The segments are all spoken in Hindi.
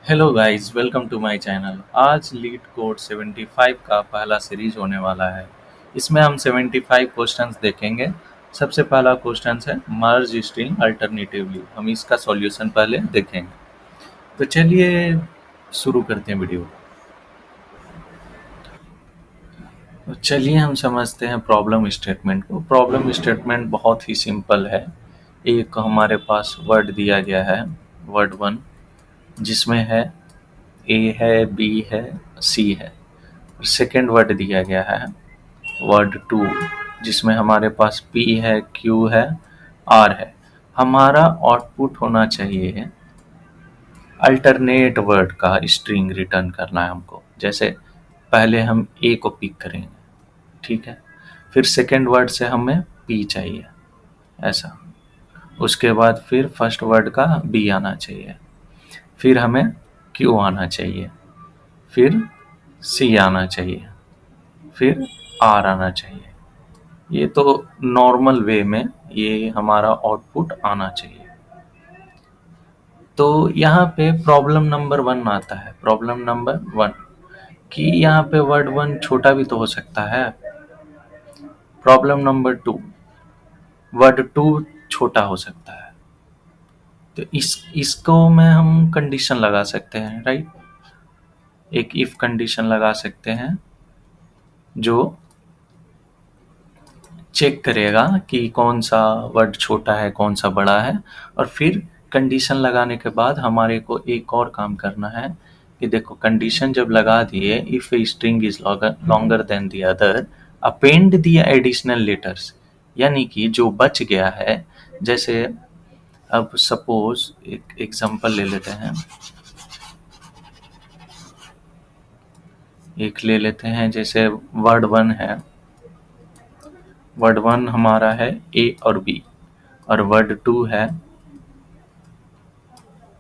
Hello guys, welcome to my channel. आज लीड कोड 75 का पहला सीरीज होने वाला है। इसमें हम 75 क्वेश्चंस देखेंगे। सबसे पहला क्वेश्चन है मर्ज स्ट्रिंग अल्टरनेटिवली। हम इसका सॉल्यूशन पहले देखेंगे। तो चलिए शुरू करते हैं वीडियो। तो चलिए हम समझते हैं प्रॉब्लम स्टेटमेंट को। प्रॉब्लम स्टेटमेंट बहुत ही सिंपल है। एक हमारे पास वर्ड दिया गया है, वर्ड 1, जिसमें है ए है, बी है, सी है। सेकेंड वर्ड दिया गया है वर्ड 2, जिसमें हमारे पास पी है, क्यू है, आर है। हमारा आउटपुट होना चाहिए अल्टरनेट वर्ड का स्ट्रिंग रिटर्न करना है हमको। जैसे पहले हम ए को पिक करेंगे, ठीक है। फिर सेकेंड वर्ड से हमें पी चाहिए, ऐसा। उसके बाद फिर फर्स्ट वर्ड का बी आना चाहिए, फिर हमें क्यू आना चाहिए, फिर सी आना चाहिए, फिर आर आना चाहिए। ये तो नॉर्मल वे में ये हमारा आउटपुट आना चाहिए। तो यहाँ पे प्रॉब्लम नंबर 1 आता है। प्रॉब्लम नंबर 1 कि यहाँ पे वर्ड 1 छोटा भी तो हो सकता है। प्रॉब्लम नंबर 2, वर्ड 2 छोटा हो सकता है। तो इसको में हम कंडीशन लगा सकते हैं, राइट। एक इफ कंडीशन लगा सकते हैं जो चेक करेगा कि कौन सा वर्ड छोटा है, कौन सा बड़ा है। और फिर कंडीशन लगाने के बाद हमारे को एक और काम करना है कि देखो, कंडीशन जब लगा दिए, if a string is longer than the other append the additional letters. यानी कि जो बच गया है, जैसे अब सपोज एक एग्जांपल ले लेते हैं। एक ले लेते हैं, जैसे वर्ड 1 है। वर्ड 1 हमारा है ए और बी, और वर्ड 2 है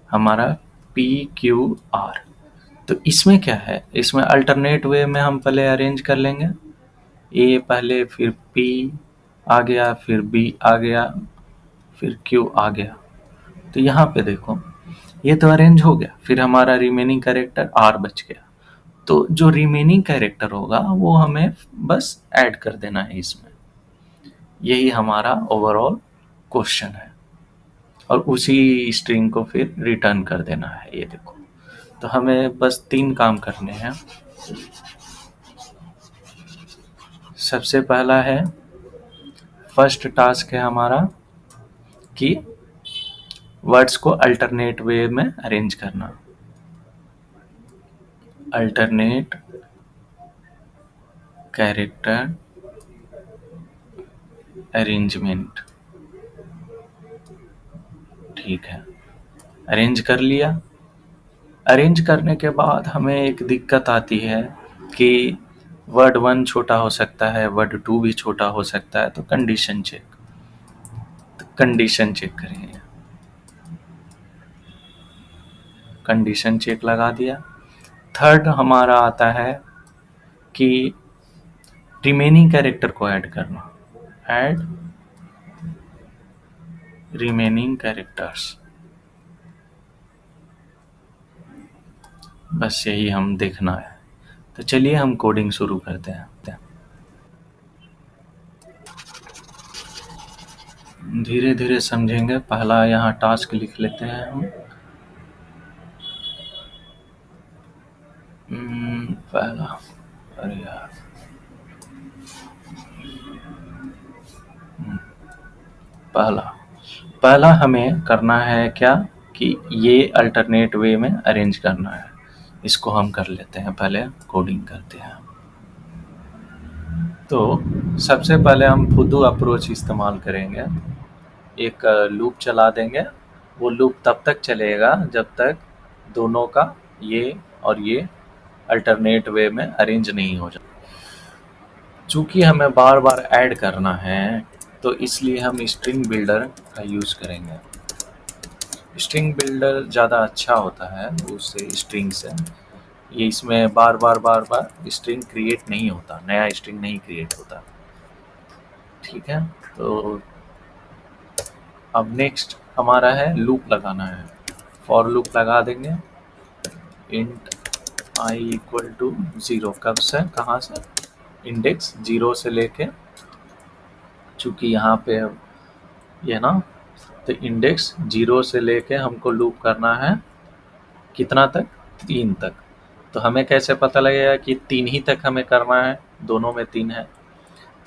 हमारा पी क्यू आर। तो इसमें क्या है, इसमें अल्टरनेट वे में हम पहले अरेंज कर लेंगे। ए पहले, फिर पी आ गया, फिर बी आ गया, फिर क्यू आ गया। तो यहाँ पे देखो, ये तो अरेंज हो गया। फिर हमारा रिमेनिंग कैरेक्टर आर बच गया। तो जो रिमेनिंग कैरेक्टर होगा वो हमें बस ऐड कर देना है इसमें। यही हमारा ओवरऑल क्वेश्चन है, और उसी स्ट्रिंग को फिर रिटर्न कर देना है। ये देखो, तो हमें बस 3 काम करने हैं। सबसे पहला है, फर्स्ट टास्क है हमारा कि वर्ड्स को अल्टरनेट वे में अरेंज करना। अल्टरनेट कैरेक्टर अरेंजमेंट, ठीक है। अरेंज कर लिया। अरेंज करने के बाद हमें एक दिक्कत आती है कि वर्ड 1 छोटा हो सकता है, वर्ड 2 भी छोटा हो सकता है। तो कंडीशन चेक, तो कंडीशन चेक करेंगे। कंडीशन चेक लगा दिया। थर्ड हमारा आता है कि रिमेनिंग कैरेक्टर को ऐड करना। Add remaining characters. बस यही हम देखना है। तो चलिए हम कोडिंग शुरू करते हैं। धीरे धीरे समझेंगे। पहला यहाँ टास्क लिख लेते हैं हम। पहला, अरे यार, पहला पहला हमें करना है क्या कि ये अल्टरनेट वे में अरेंज करना है। इसको हम कर लेते हैं, पहले कोडिंग करते हैं। तो सबसे पहले हम फुदू अप्रोच इस्तेमाल करेंगे। एक लूप चला देंगे। वो लूप तब तक चलेगा जब तक दोनों का, ये और ये, अल्टरनेट वे में अरेंज नहीं हो जाए। चूँकि हमें बार बार ऐड करना है, तो इसलिए हम स्ट्रिंग बिल्डर का यूज़ करेंगे। स्ट्रिंग बिल्डर ज़्यादा अच्छा होता है उससे, स्ट्रिंग से। ये इसमें बार बार स्ट्रिंग क्रिएट नहीं होता, नया स्ट्रिंग नहीं क्रिएट होता, ठीक है। तो अब नेक्स्ट हमारा है लूप लगाना है। फॉर लूप लगा देंगे। इंट आई इक्वल टू 0, कब से कहाँ से, इंडेक्स 0 से लेके, चूँकि यहाँ पे ये ना, तो इंडेक्स 0 से लेके हमको लूप करना है कितना तक, 3 तक। तो हमें कैसे पता लगेगा कि 3 ही तक हमें करना है, दोनों में 3 है।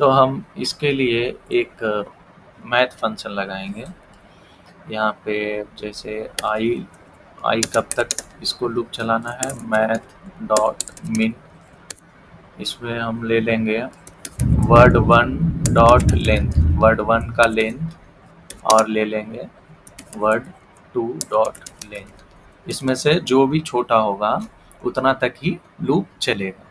तो हम इसके लिए एक मैथ फंक्शन लगाएंगे यहाँ पे, जैसे आई आई कब तक इसको लूप चलाना है, मैथ डॉट मिन, इसमें हम ले लेंगे वर्ड 1 डॉट लेंथ, वर्ड 1 का लेंथ, और ले लेंगे वर्ड 2 डॉट लेंथ। इसमें से जो भी छोटा होगा उतना तक ही लूप चलेगा।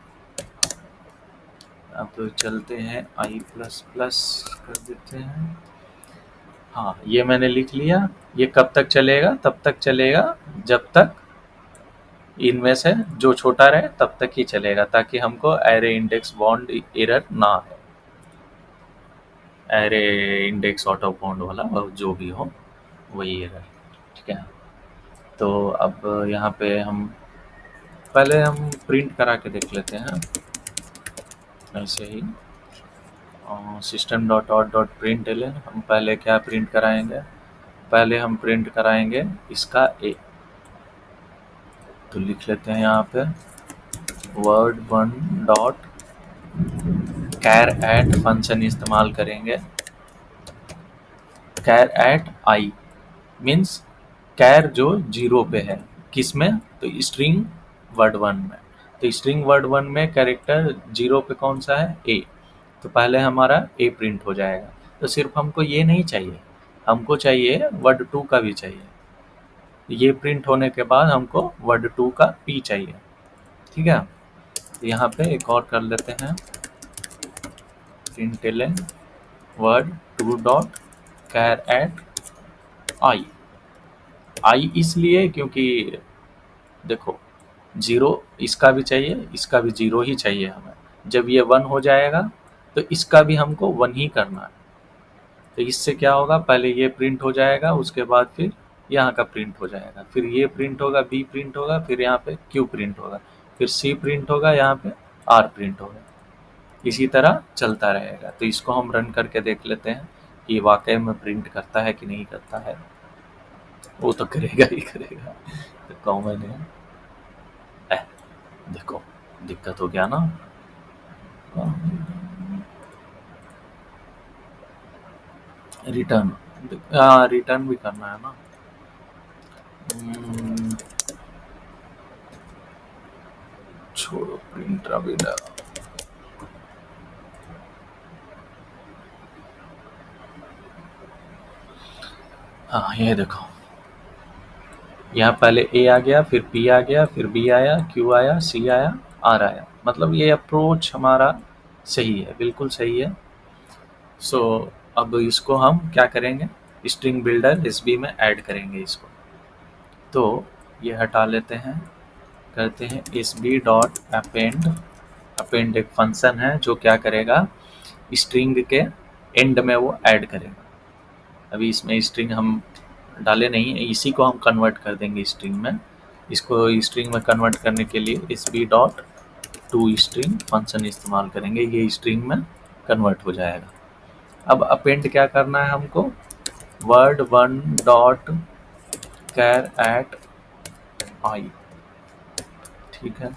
अब तो चलते हैं आई प्लस प्लस कर देते हैं। हाँ, ये मैंने लिख लिया। ये कब तक चलेगा, तब तक चलेगा जब तक इनमें से जो छोटा रहे तब तक ही चलेगा, ताकि हमको एरे इंडेक्स बॉन्ड एरर ना आए, एरे इंडेक्स ऑटो बॉन्ड वाला और जो भी हो वही एरर। ठीक है, तो अब यहाँ पे हम पहले हम प्रिंट करा के देख लेते हैं ऐसे ही। System dot out dot print l, हम पहले क्या प्रिंट कराएंगे, पहले हम प्रिंट कराएंगे इसका ए। तो लिख लेते हैं यहाँ पे word 1 dot char at function इस्तेमाल करेंगे, कैर एट आई मीन्स कैर जो 0 पे है, किस में, तो स्ट्रिंग वर्ड 1 में। तो स्ट्रिंग वर्ड 1 में कैरेक्टर 0 पे कौन सा है, ए। तो पहले हमारा ए प्रिंट हो जाएगा। तो सिर्फ हमको ये नहीं चाहिए, हमको चाहिए वर्ड 2 का भी चाहिए। ये प्रिंट होने के बाद हमको वर्ड 2 का पी चाहिए। ठीक है, तो यहाँ पे एक और कर लेते हैं println word 2 dot char at I. I इसलिए क्योंकि देखो 0 इसका भी चाहिए, इसका भी 0 ही चाहिए हमें। जब ये 1 हो जाएगा तो इसका भी हमको 1 ही करना है। तो इससे क्या होगा, पहले ये प्रिंट हो जाएगा, उसके बाद फिर यहाँ का प्रिंट हो जाएगा, फिर ये प्रिंट होगा, बी प्रिंट होगा, फिर यहाँ पे क्यू प्रिंट होगा, फिर सी प्रिंट होगा, यहाँ पे आर प्रिंट होगा। इसी तरह चलता रहेगा। तो इसको हम रन करके देख लेते हैं कि वाकई में प्रिंट करता है कि नहीं करता है। वो तो करेगा ही करेगा, तो कॉमन है। देखो दिक्कत हो गया ना, रिटर्न, हाँ रिटर्न भी करना है ना। छोड़ो प्रिंट अभी हाँ ये देखो, यहाँ पहले ए आ गया, फिर पी आ गया, फिर बी आया, क्यू आया, सी आया, आर आया। मतलब ये अप्रोच हमारा सही है, बिल्कुल सही है। सो अब इसको हम क्या करेंगे, स्ट्रिंग बिल्डर एसबी में ऐड करेंगे इसको। तो ये हटा लेते हैं, करते हैं S B dot append. Append एक फंक्शन है जो क्या करेगा, स्ट्रिंग के एंड में वो ऐड करेगा। अभी इसमें स्ट्रिंग हम डाले नहीं है, इसी को हम कन्वर्ट कर देंगे स्ट्रिंग में। इसको स्ट्रिंग में कन्वर्ट करने के लिए S B dot to string function इस्तेमाल करेंगे, ये स्ट्रिंग में कन्वर्ट हो जाएगा। अब अपेंड क्या करना है हमको, वर्ड 1 डॉट कैर एट आई। ठीक है,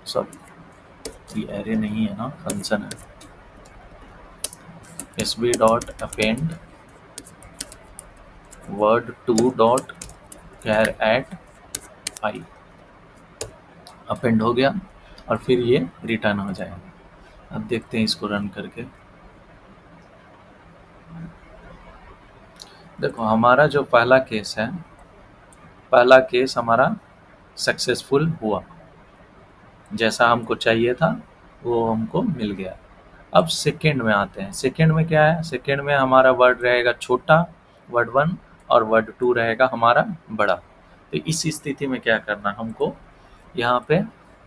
सॉरी ये एरे नहीं है ना, फंक्शन है। S B dot append word 2 dot char at I, append हो गया और फिर ये रिटर्न हो जाएगा। अब देखते हैं इसको रन करके। देखो हमारा जो पहला केस है, पहला केस हमारा सक्सेसफुल हुआ, जैसा हमको चाहिए था वो हमको मिल गया। अब सेकेंड में आते हैं। सेकेंड में क्या है, सेकेंड में हमारा वर्ड रहेगा छोटा, वर्ड 1, और वर्ड 2 रहेगा हमारा बड़ा। तो इस स्थिति में क्या करना, हमको यहाँ पे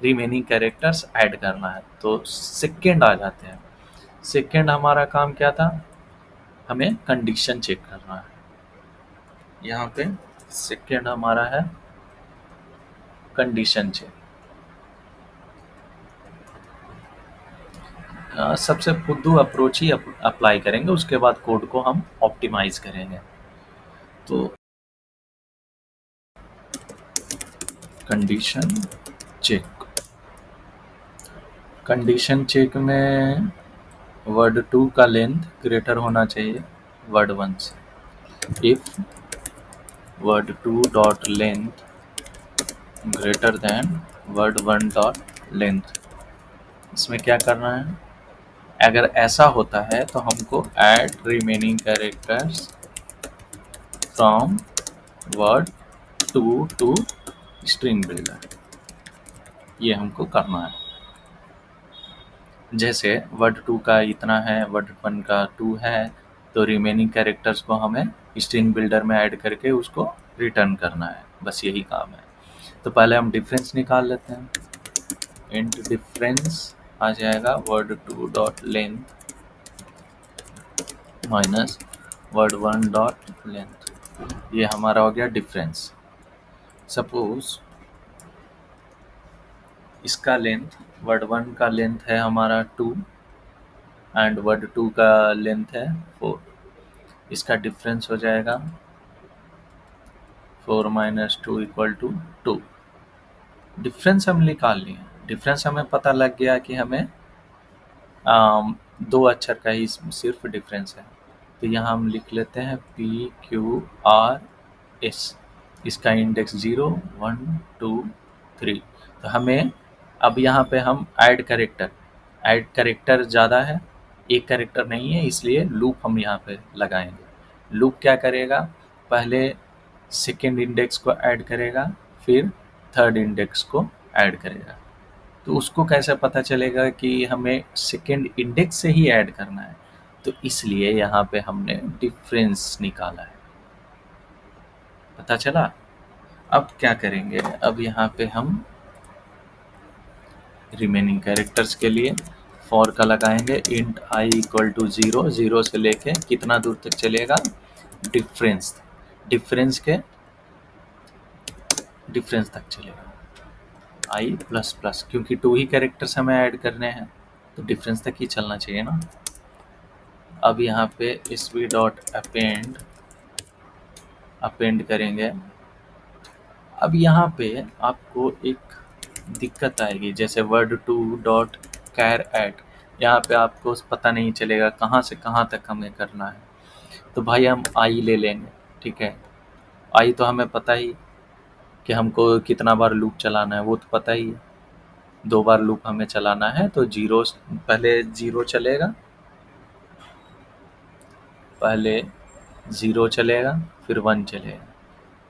रिमेनिंग कैरेक्टर्स ऐड करना है। तो सेकेंड आ जाते हैं। सेकेंड हमारा काम क्या था, हमें कंडीशन चेक करना है। यहाँ पे सेकेंड हमारा है कंडीशन चेक। सबसे फुद्दू अप्रोच ही अप्लाई करेंगे, उसके बाद कोड को हम ऑप्टिमाइज करेंगे। तो कंडीशन चेक, कंडीशन चेक में वर्ड 2 का लेंथ ग्रेटर होना चाहिए वर्ड 1 से। If word 2 dot length greater than word 1 dot length, इसमें क्या करना है, अगर ऐसा होता है तो हमको add remaining characters from word 2 to string builder, ये हमको करना है। जैसे वर्ड 2 का इतना है, वर्ड 1 का 2 है, तो रिमेनिंग कैरेक्टर्स को हमें स्ट्रिंग बिल्डर में ऐड करके उसको रिटर्न करना है, बस यही काम है। तो पहले हम डिफरेंस निकाल लेते हैं। इंट डिफरेंस आ जाएगा word 2 dot length minus word 1 dot length, ये हमारा हो गया डिफरेंस। सपोज इसका लेंथ, वर्ड 1 का लेंथ है हमारा 2 एंड वर्ड 2 का लेंथ है 4, इसका डिफरेंस हो जाएगा 4 माइनस 2 इक्वल टू 2। डिफरेंस हम निकाल लिए, डिफरेंस हमें पता लग गया कि हमें 2 अक्षर का ही सिर्फ डिफरेंस है। तो यहाँ हम लिख लेते हैं PQRS, इसका इंडेक्स 0 1 2 3। तो हमें अब यहाँ पे हम ऐड करेक्टर ज़्यादा है, एक करेक्टर नहीं है, इसलिए लूप हम यहाँ पे लगाएंगे। लूप क्या करेगा, पहले सेकेंड इंडेक्स को ऐड करेगा, फिर थर्ड इंडेक्स को ऐड करेगा। तो उसको कैसे पता चलेगा कि हमें सेकेंड इंडेक्स से ही ऐड करना है, तो इसलिए यहाँ पे हमने डिफरेंस निकाला है, पता चला। अब क्या करेंगे, अब यहाँ पे हम रिमेनिंग कैरेक्टर्स के लिए फॉर का लगाएंगे इंट आई इक्वल टू 0, 0 से लेके कितना दूर तक चलेगा, डिफरेंस तक चलेगा आई प्लस प्लस, क्योंकि 2 ही कैरेक्टर्स हमें ऐड करने हैं तो डिफरेंस तक ही चलना चाहिए ना। अब यहाँ पे sv डॉट अपेंड करेंगे। अब यहाँ पे आपको एक दिक्कत आएगी, जैसे वर्ड 2 डॉट कैर ऐड, यहाँ पे आपको पता नहीं चलेगा कहाँ से कहाँ तक हमें करना है। तो भाई हम आई ले लेंगे, ठीक है। आई तो हमें पता ही कि हमको कितना बार लूप चलाना है, वो तो पता ही है, 2 बार लूप हमें चलाना है। तो पहले 0 चलेगा, फिर 1 चलेगा,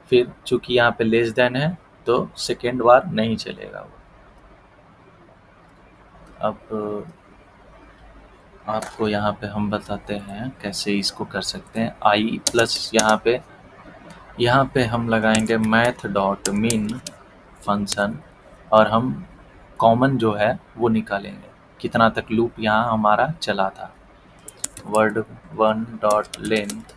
फिर चूंकि यहाँ पे लेस देन है तो सेकेंड बार नहीं चलेगा वो। अब आपको यहाँ पे हम बताते हैं कैसे इसको कर सकते हैं। आई प्लस यहाँ पे हम लगाएंगे मैथ डॉट मीन फंक्शन, और हम कॉमन जो है वो निकालेंगे, कितना तक लूप यहाँ हमारा चला था। वर्ड 1 डॉट लेंथ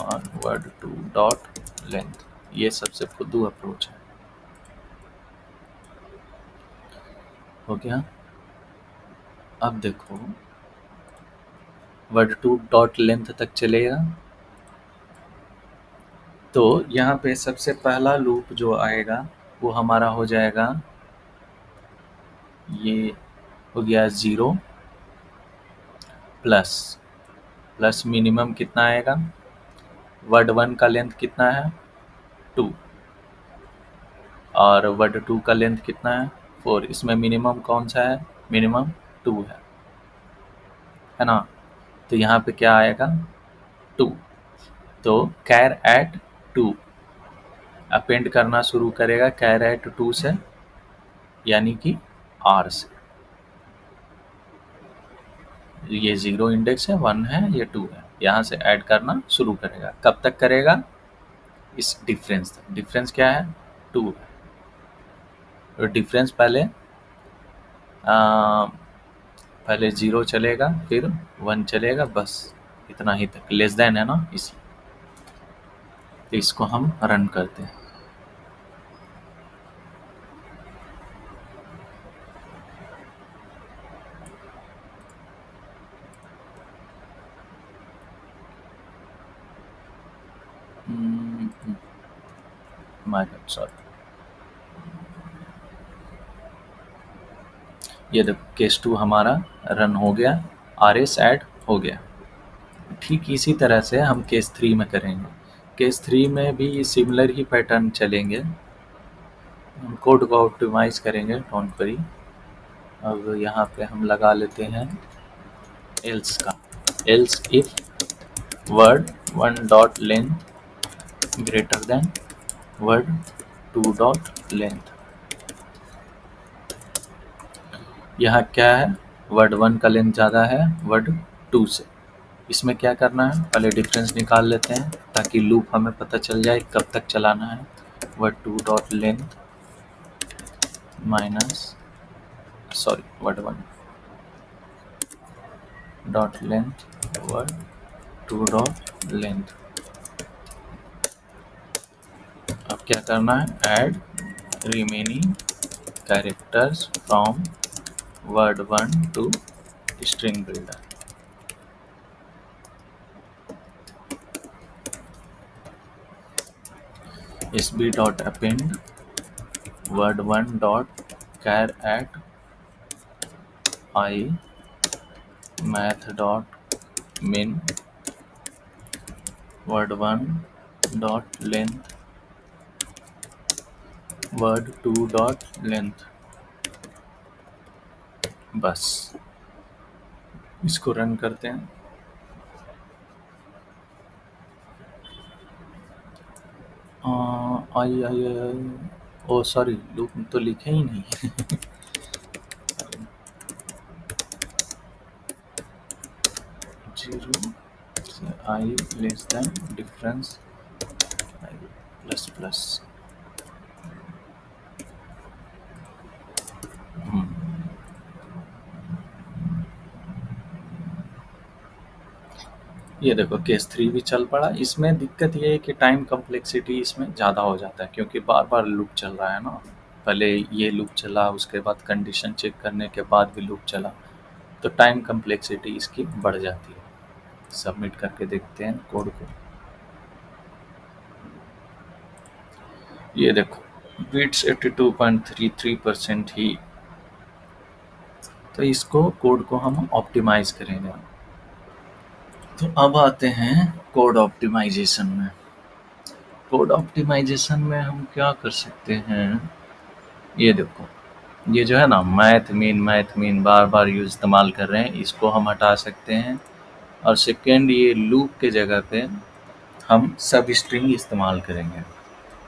और वर्ड 2 डॉट लेंथ, ये सबसे फुद्दू अप्रोच है। हो गया। अब देखो वर्ड 2 डॉट लेंथ तक चलेगा, तो यहाँ पे सबसे पहला लूप जो आएगा वो हमारा हो जाएगा, ये हो गया 0 प्लस मिनिमम कितना आएगा, वर्ड 1 का लेंथ कितना है 2 और वर्ड 2 का लेंथ कितना है 4, इसमें मिनिमम कौन सा है, मिनिमम 2 है ना। तो यहाँ पे क्या आएगा 2, तो कैर एट 2 अपेंड करना शुरू करेगा, कैर एट 2 से, यानी कि R से। ये 0 इंडेक्स है, 1 है, ये 2 है, यहाँ से ऐड करना शुरू करेगा। कब तक करेगा, इस डिफरेंस तक। डिफरेंस क्या है 2 है, तो डिफरेंस पहले 0 चलेगा, फिर 1 चलेगा, बस इतना ही तक, लेस देन है ना, इसी। तो इसको हम रन करते हैं। माय गॉड सॉरी, ये देखो केस 2 हमारा रन हो गया, आर एस ऐड हो गया। ठीक इसी तरह से हम केस 3 में करेंगे। केस 3 में भी सिमिलर ही पैटर्न चलेंगे, हम कोड को ऑप्टिमाइज करेंगे, डोंट वरी। अब यहाँ पे हम लगा लेते हैं एल्स का, else if word 1 dot length greater than word 2 dot length. यहाँ क्या है, वर्ड 1 का लेंथ ज़्यादा है वर्ड 2 से। इसमें क्या करना है, पहले डिफरेंस निकाल लेते हैं ताकि लूप हमें पता चल जाए कब तक चलाना है। Word 2 dot length minus sorry word 1 dot length word 2 dot length. अब क्या करना है, add remaining characters from word 1 to string builder. sb dot append word 1 dot char at I math dot min word 1 dot length word 2 dot length. बस इसको रन करते हैं। आई आई आई ओ सॉरी, लूप तो लिखे ही नहीं। जीरो से I less than difference I plus plus. ये देखो केस 3 भी चल पड़ा। इसमें दिक्कत ये है कि टाइम कम्प्लेक्सिटी इसमें ज़्यादा हो जाता है क्योंकि बार बार लूप चल रहा है ना। पहले ये लूप चला, उसके बाद कंडीशन चेक करने के बाद भी लूप चला, तो टाइम कम्प्लेक्सिटी इसकी बढ़ जाती है। सबमिट करके देखते हैं कोड को। ये देखो बिट्स 82.33% ही। तो इसको कोड को हम ऑप्टिमाइज करेंगे। तो अब आते हैं कोड ऑप्टिमाइजेशन में। कोड ऑप्टिमाइजेशन में हम क्या कर सकते हैं, ये देखो ये जो है ना मैथ मीन बार बार यूज इस्तेमाल कर रहे हैं, इसको हम हटा सकते हैं। और सेकेंड, ये लूप के जगह पे हम सब स्ट्रिंग इस्तेमाल करेंगे।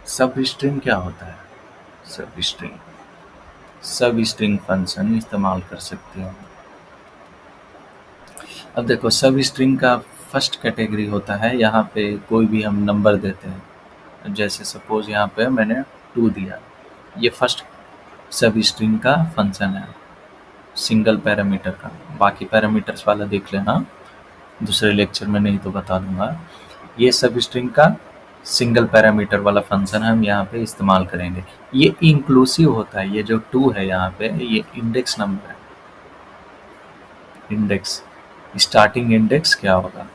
सब स्ट्रिंग क्या होता है, सब स्ट्रिंग फंक्शन इस्तेमाल कर सकते हैं। अब देखो सब स्ट्रिंग का फर्स्ट कैटेगरी होता है, यहाँ पे कोई भी हम नंबर देते हैं, जैसे सपोज यहाँ पे मैंने 2 दिया, ये फर्स्ट सब स्ट्रिंग का फंक्शन है, सिंगल पैरामीटर का। बाकी पैरामीटर्स वाला देख लेना दूसरे लेक्चर में, नहीं तो बता दूंगा। ये सब स्ट्रिंग का सिंगल पैरामीटर वाला फंक्शन हम यहाँ पे इस्तेमाल करेंगे। ये इंक्लूसिव होता है, ये जो 2 है यहाँ पे ये इंडेक्स नंबर है। इंडेक्स, स्टार्टिंग इंडेक्स क्या होगा,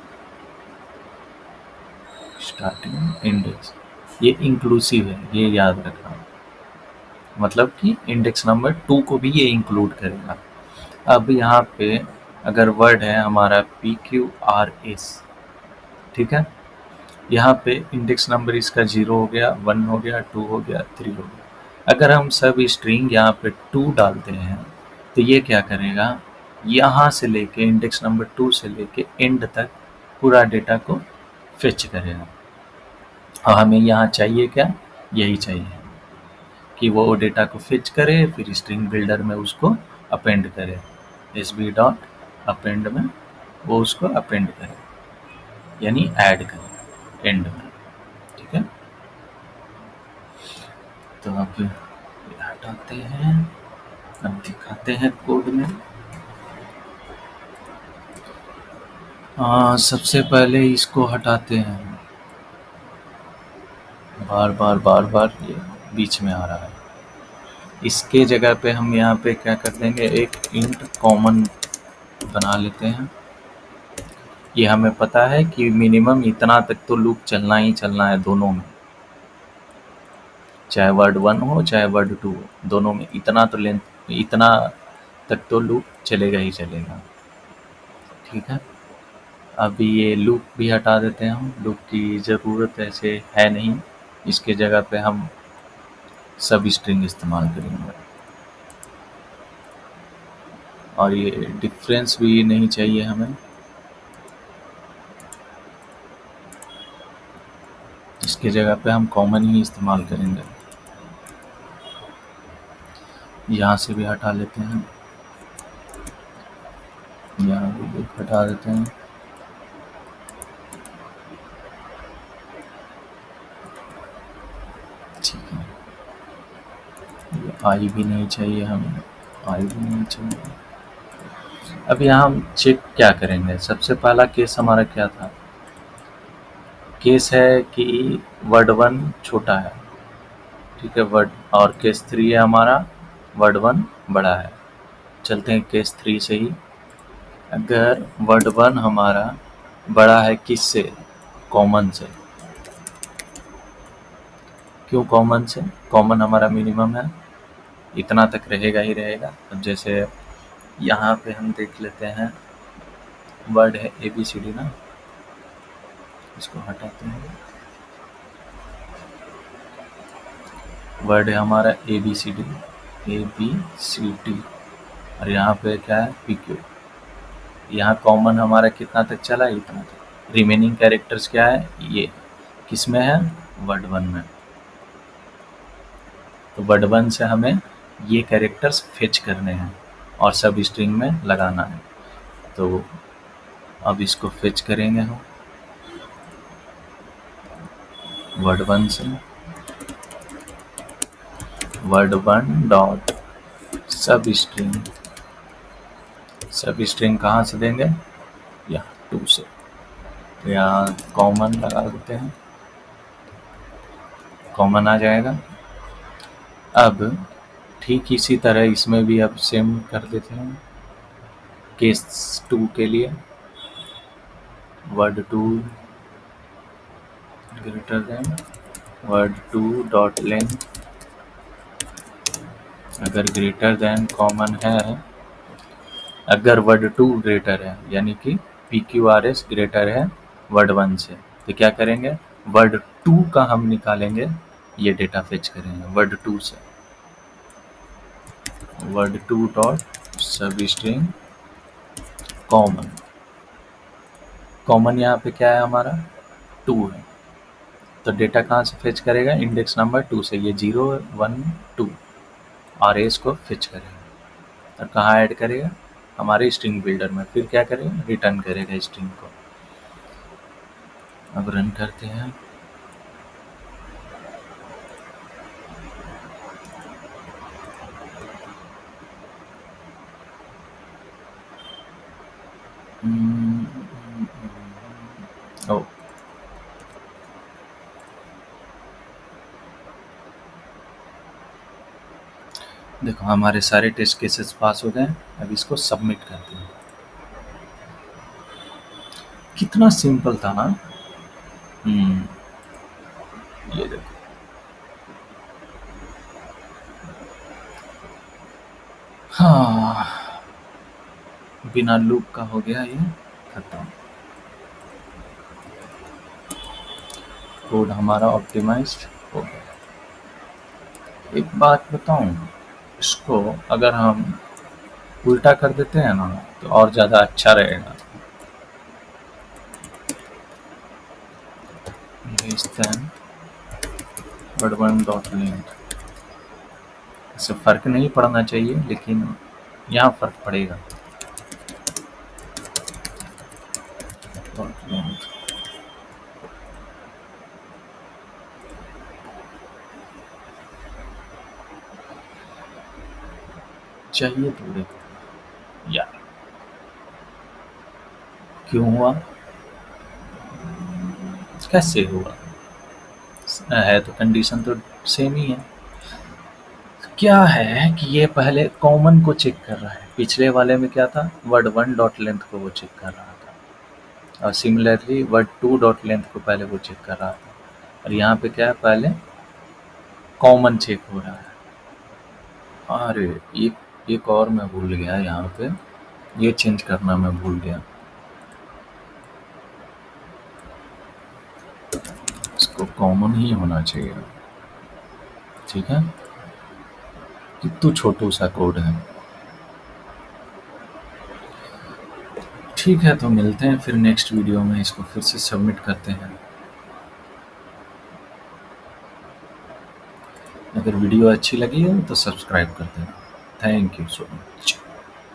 स्टार्टिंग इंडेक्स, ये इंक्लूसिव है, ये याद रखना। मतलब कि इंडेक्स नंबर 2 को भी ये इंक्लूड करेगा। अब यहाँ पे अगर वर्ड है हमारा PQRS, ठीक है, यहाँ पे इंडेक्स नंबर इसका 0 हो गया, 1 हो गया, 2 हो गया, 3 हो गया। अगर हम सब स्ट्रिंग यहाँ पे 2 डालते हैं तो ये क्या करेगा, यहाँ से लेके इंडेक्स नंबर 2 से लेके एंड तक पूरा डेटा को फेच करेगा। और हमें यहाँ चाहिए क्या, यही चाहिए कि वो डेटा को फेच करे, फिर स्ट्रिंग बिल्डर में उसको अपेंड करे, sb डॉट अपेंड में वो उसको अपेंड करे, यानी ऐड करे एंड में, ठीक है। तो अब हटाते हैं, अब दिखाते हैं कोड में। सबसे पहले इसको हटाते हैं, बार बार ये बीच में आ रहा है। इसके जगह पे हम यहाँ पे क्या कर देंगे, एक इंट कॉमन बना लेते हैं। ये हमें पता है कि मिनिमम इतना तक तो लूप चलना ही चलना है दोनों में। चाहे वर्ड 1 हो चाहे वर्ड 2 हो, दोनों में इतना तो लेंथ, इतना तक तो लूप चलेगा ही चलेगा। ठीक है, अभी ये लूप भी हटा देते हैं हम, लूप की ज़रूरत ऐसे है नहीं, इसके जगह पे हम सब स्ट्रिंग इस्तेमाल करेंगे। और ये डिफरेंस भी नहीं चाहिए हमें, इसके जगह पे हम कॉमन ही इस्तेमाल करेंगे। यहाँ से भी हटा लेते हैं, यहाँ भी हटा देते हैं। ठीक है, ये आई भी नहीं चाहिए हमें, आई भी नहीं चाहिए। अब यहाँ हम चेक क्या करेंगे, सबसे पहला केस हमारा क्या था, केस है कि वर्ड 1 छोटा है, ठीक है, वर्ड, और केस 3 है हमारा वर्ड 1 बड़ा है। चलते हैं केस 3 से ही। अगर वर्ड 1 हमारा बड़ा है किससे, कॉमन से। क्यों कॉमन से, कॉमन हमारा मिनिमम है, इतना तक रहेगा ही रहेगा। अब जैसे यहाँ पे हम देख लेते हैं, वर्ड है ABCD ना, इसको हटाते हैं, वर्ड है हमारा ABCD, और यहाँ पे क्या है PQ। यहाँ कॉमन हमारा कितना तक चला, इतना तक। रिमेनिंग कैरेक्टर्स क्या है, ये किस में है, वर्ड 1 में। तो वर्ड 1 से हमें ये कैरेक्टर्स फेच करने हैं और सब स्ट्रिंग में लगाना है। तो अब इसको फेच करेंगे हम वर्ड 1 से, वर्ड 1 डॉट सब स्ट्रिंग कहाँ से देंगे, या 2 से। तो यहाँ कॉमन लगा देते हैं, कॉमन आ जाएगा। अब ठीक इसी तरह इसमें भी अब सेम कर देते हैं, केस 2 के लिए word 2 greater than word 2 dot length, अगर ग्रेटर देन कॉमन है, अगर वर्ड 2 ग्रेटर है, यानी कि PQRS ग्रेटर है वर्ड 1 से, तो क्या करेंगे, वर्ड 2 का हम निकालेंगे, ये डेटा फेच करेंगे वर्ड 2 से, वर्ड 2 डॉट सब स्ट्रिंग कॉमन। कॉमन यहाँ पे क्या है हमारा, 2 है, तो डेटा कहाँ से फेच करेगा, इंडेक्स नंबर 2 से, ये 0 1 2 और इसको फेच करेगा और कहाँ ऐड करेगा, हमारे स्ट्रिंग बिल्डर में। फिर क्या करेगा, रिटर्न करेगा स्ट्रिंग को। अब रन करते हैं, ओ देखो हमारे सारे टेस्ट केसेस पास हो गए। अब इसको सबमिट करते हैं। कितना सिंपल था ना। ये देखो, हाँ, बिना लूप का हो गया ये खत्म। कोड हमारा ऑप्टिमाइज्ड हो गया। एक बात बताऊं, इसको अगर हम उल्टा कर देते हैं ना तो और ज़्यादा अच्छा रहेगा। वर्ड 1 डॉट लेंथ, इससे फ़र्क नहीं पड़ना चाहिए, लेकिन यहाँ फ़र्क पड़ेगा। डॉट लेंथ चाहिए तो देखो यार, क्यों हुआ, कैसे हुआ, है तो कंडीशन तो सेम ही है। क्या है कि ये पहले कॉमन को चेक कर रहा है, पिछले वाले में क्या था, वर्ड 1 डॉट लेंथ को वो चेक कर रहा था, और सिमिलरली वर्ड 2 डॉट लेंथ को पहले वो चेक कर रहा था। और यहाँ पे क्या है, पहले कॉमन चेक हो रहा है। अरे एक एक और मैं भूल गया यहाँ पे, ये चेंज करना मैं भूल गया। इसको कॉमन ही होना चाहिए। ठीक है, कितू छोटू सा कोड है। ठीक है, तो मिलते हैं फिर नेक्स्ट वीडियो में, इसको फिर से सबमिट करते हैं। अगर वीडियो अच्छी लगी हो तो सब्सक्राइब कर देना। Thank you so much.